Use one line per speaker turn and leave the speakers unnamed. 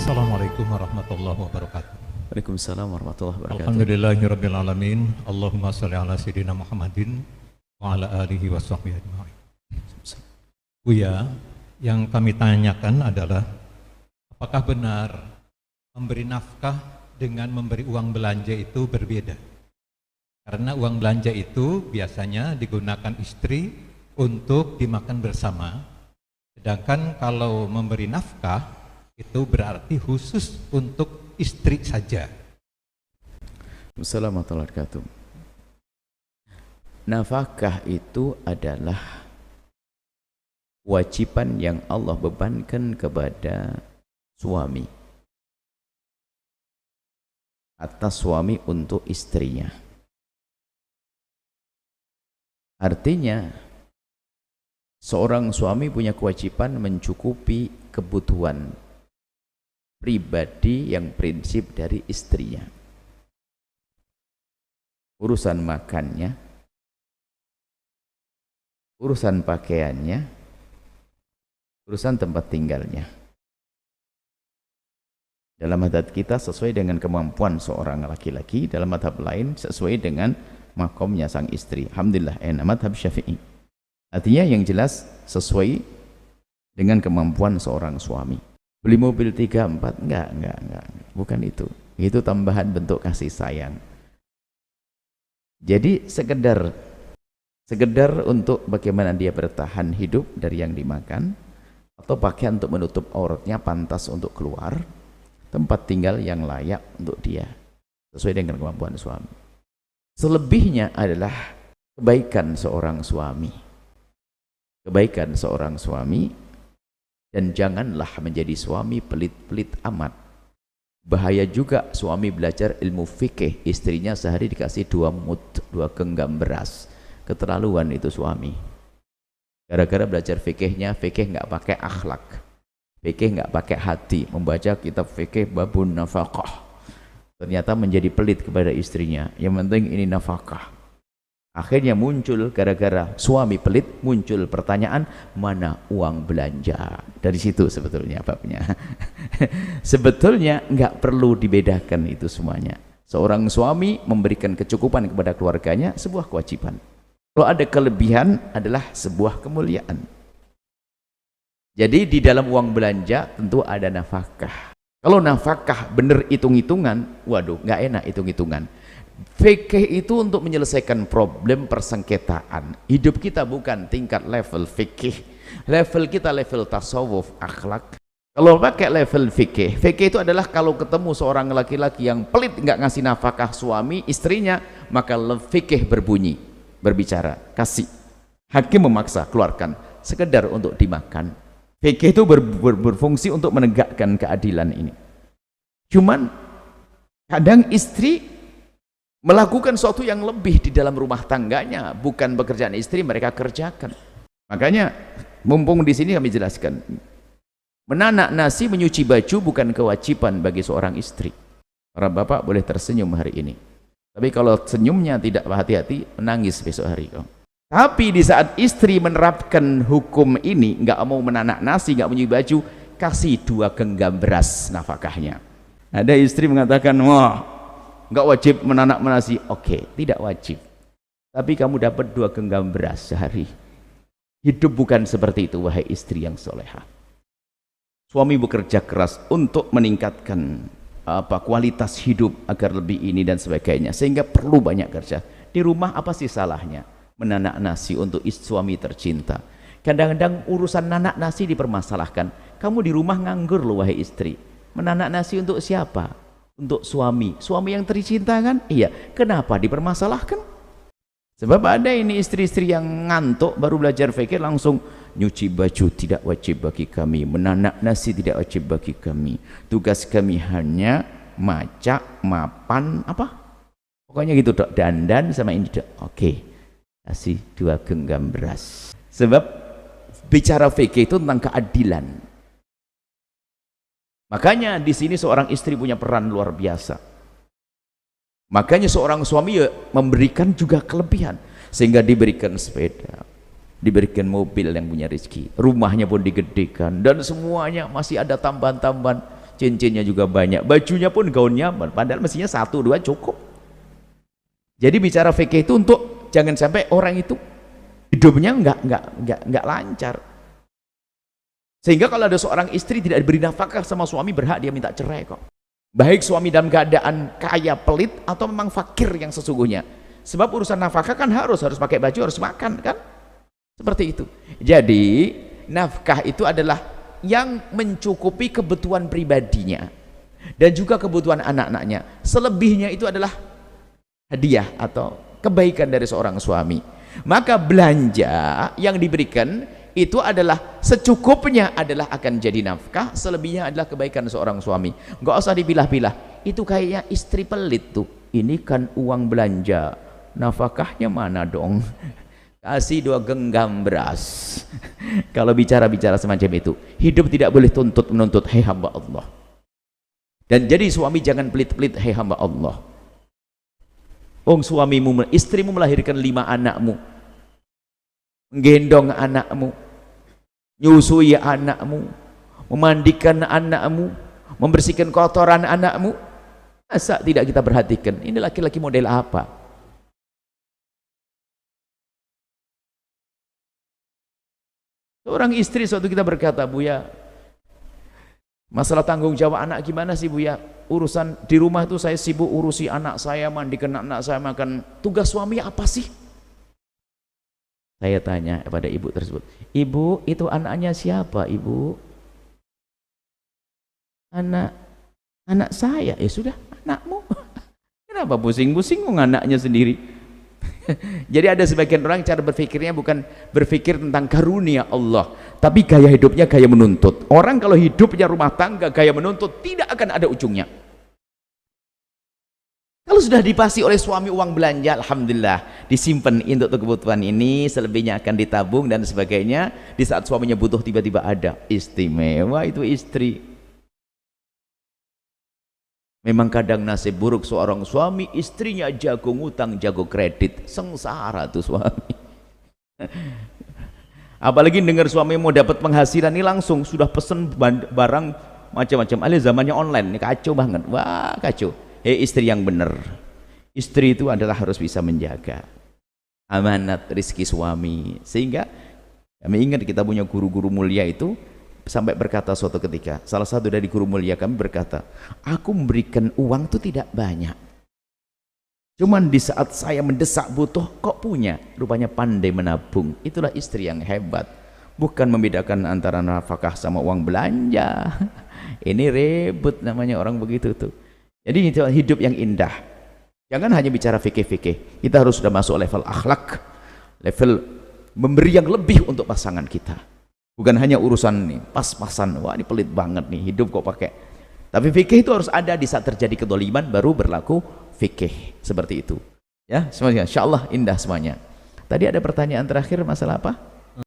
Assalamualaikum warahmatullahi wabarakatuh.
Waalaikumsalam warahmatullahi wabarakatuh.
Alhamdulillahirabbil alamin. Allahumma shalli ala sayyidina Muhammadin wa ala alihi wa sahbihi ajma'in. Buya, yang kami tanyakan adalah apakah benar memberi nafkah dengan memberi uang belanja itu berbeda? Karena uang belanja itu biasanya digunakan istri untuk dimakan bersama, sedangkan kalau memberi nafkah itu berarti khusus untuk istri saja.
Assalamualaikum warahmatullahi wabarakatuh. Nafkah itu adalah kewajiban yang Allah bebankan kepada suami, atas suami untuk istrinya. Artinya seorang suami punya kewajiban mencukupi kebutuhan pribadi yang prinsip dari istrinya. Urusan makannya, urusan pakaiannya, urusan tempat tinggalnya. Dalam madhab kita sesuai dengan kemampuan seorang laki-laki, dalam madhab lain sesuai dengan makomnya sang istri. Alhamdulillah, madhab Syafi'i. Artinya yang jelas sesuai dengan kemampuan seorang suami. Beli mobil 3, 4, enggak, bukan itu. Itu tambahan bentuk kasih sayang. Jadi sekedar untuk bagaimana dia bertahan hidup dari yang dimakan, atau pakaian untuk menutup auratnya pantas untuk keluar, tempat tinggal yang layak untuk dia sesuai dengan kemampuan suami. Selebihnya adalah kebaikan seorang suami. Kebaikan seorang suami. Dan janganlah menjadi suami pelit-pelit amat. Bahaya juga suami belajar ilmu fikih, istrinya sehari dikasih 2 mud, 2 genggam beras. Keterlaluan itu suami. Gara-gara belajar fikihnya, fikih nggak pakai akhlak, fikih nggak pakai hati, membaca kitab fikih babun nafkah. Ternyata menjadi pelit kepada istrinya. Yang penting ini nafkah. Akhirnya muncul, gara-gara suami pelit, muncul pertanyaan, mana uang belanja? Dari situ sebetulnya babnya. Sebetulnya nggak perlu dibedakan itu semuanya. Seorang suami memberikan kecukupan kepada keluarganya sebuah kewajiban. Kalau ada kelebihan adalah sebuah kemuliaan. Jadi di dalam uang belanja tentu ada nafkah. Kalau nafkah bener hitung-hitungan, waduh nggak enak hitung-hitungan. Fikih itu untuk menyelesaikan problem persengketaan. Hidup kita bukan tingkat level fikih, level kita level tasawuf, akhlak. Kalau pakai level fikih, fikih itu adalah kalau ketemu seorang laki-laki yang pelit nggak ngasih nafkah suami istrinya, maka fikih berbunyi, berbicara, kasih. Hakim memaksa, keluarkan, sekedar untuk dimakan. Fikih itu berfungsi untuk menegakkan keadilan ini. Cuman kadang istri melakukan sesuatu yang lebih di dalam rumah tangganya, bukan pekerjaan istri mereka kerjakan. Makanya mumpung di sini kami jelaskan, menanak nasi, menyuci baju bukan kewajiban bagi seorang istri. Para bapak boleh tersenyum hari ini, tapi kalau senyumnya tidak hati-hati, menangis besok hari. Tapi di saat istri menerapkan hukum ini, nggak mau menanak nasi, nggak menyuci baju, kasih 2 genggam beras nafkahnya. Ada istri mengatakan, wah nggak wajib menanak nasi. Oke, tidak wajib, tapi kamu dapat 2 genggam beras sehari. Hidup bukan seperti itu, wahai istri yang solehah. Suami bekerja keras untuk meningkatkan kualitas hidup agar lebih ini dan sebagainya, sehingga perlu banyak kerja. Di rumah apa sih salahnya menanak nasi untuk suami tercinta? Kadang-kadang urusan nanak nasi dipermasalahkan. Kamu di rumah nganggur loh wahai istri, menanak nasi untuk siapa? Untuk suami yang tercinta kan? Iya, kenapa dipermasalahkan? Sebab ada ini istri-istri yang ngantuk baru belajar fikih langsung nyuci baju tidak wajib bagi kami, menanak nasi tidak wajib bagi kami, tugas kami hanya macak, mapan, apa? Pokoknya gitu dok, dandan sama ini dok. Oke, kasih 2 genggam beras. Sebab bicara fikih itu tentang keadilan. Makanya di sini seorang istri punya peran luar biasa. Makanya seorang suami ya memberikan juga kelebihan, sehingga diberikan sepeda, diberikan mobil yang punya rezeki, rumahnya pun digedekan, dan semuanya masih ada tambahan-tambahan. cincinnya juga banyak, bajunya pun gaunnya, padahal mestinya 1-2 cukup. Jadi bicara fikih itu untuk jangan sampai orang itu hidupnya nggak lancar, sehingga kalau ada seorang istri tidak diberi nafkah sama suami, berhak dia minta cerai kok. Baik suami dalam keadaan kaya pelit atau memang fakir yang sesungguhnya. Sebab urusan nafkah kan harus pakai baju, harus makan kan, seperti itu. Jadi nafkah itu adalah yang mencukupi kebutuhan pribadinya dan juga kebutuhan anak-anaknya. Selebihnya itu adalah hadiah atau kebaikan dari seorang suami. Maka belanja yang diberikan itu adalah secukupnya, adalah akan jadi nafkah, selebihnya adalah kebaikan seorang suami. Nggak usah dipilah-pilah, itu kayaknya istri pelit tuh, ini kan uang belanja, nafkahnya mana dong? Kasih 2 genggam beras. Kalau bicara-bicara semacam itu, hidup tidak boleh menuntut, hei hamba Allah. Dan jadi suami jangan pelit-pelit, hei hamba Allah. Suamimu, istrimu melahirkan 5 anakmu, menggendong anakmu, nyusui anakmu, memandikan anakmu, membersihkan kotoran anakmu. Masa tidak kita perhatikan? Ini laki-laki model apa? Seorang istri suatu kita berkata, Buya, masalah tanggung jawab anak gimana sih Buya? Urusan di rumah itu saya sibuk urusi anak saya, mandikan anak saya, makan. Tugas suami apa sih? Saya tanya kepada ibu tersebut, ibu itu anaknya siapa ibu? Anak saya. Ya sudah, anakmu. Kenapa pusing-pusing anaknya sendiri? Jadi ada sebagian orang cara berpikirnya bukan berpikir tentang karunia Allah, tapi gaya hidupnya gaya menuntut. Orang kalau hidupnya rumah tangga gaya menuntut, tidak akan ada ujungnya. Kalau sudah dipasih oleh suami uang belanja, alhamdulillah disimpan untuk kebutuhan ini, selebihnya akan ditabung dan sebagainya. Di saat suaminya butuh tiba-tiba ada. Istimewa itu istri. Memang kadang nasib buruk seorang suami, istrinya jago ngutang, jago kredit, sengsara tuh suami. Apalagi dengar suami mau dapat penghasilan ini langsung sudah pesen barang macam-macam. Zamannya online, ini kacau banget. Wah kacau. Hei istri yang benar, istri itu adalah harus bisa menjaga amanat rizki suami. Sehingga kami ingat kita punya guru-guru mulia itu sampai berkata suatu ketika, salah satu dari guru mulia kami berkata, aku memberikan uang itu tidak banyak, cuman di saat saya mendesak butuh kok punya. Rupanya pandai menabung. Itulah istri yang hebat, bukan membedakan antara nafkah sama uang belanja. Ini ribut namanya orang begitu tuh. Jadi itu hidup yang indah. Jangan hanya bicara fikih-fikih, kita harus sudah masuk level akhlak, level memberi yang lebih untuk pasangan kita. Bukan hanya urusan nih pas-pasan, wah ini pelit banget nih hidup kok pakai. Tapi fikih itu harus ada di saat terjadi kedoliman, baru berlaku fikih seperti itu. Ya, semuanya insyaallah indah semuanya. Tadi ada pertanyaan terakhir masalah apa?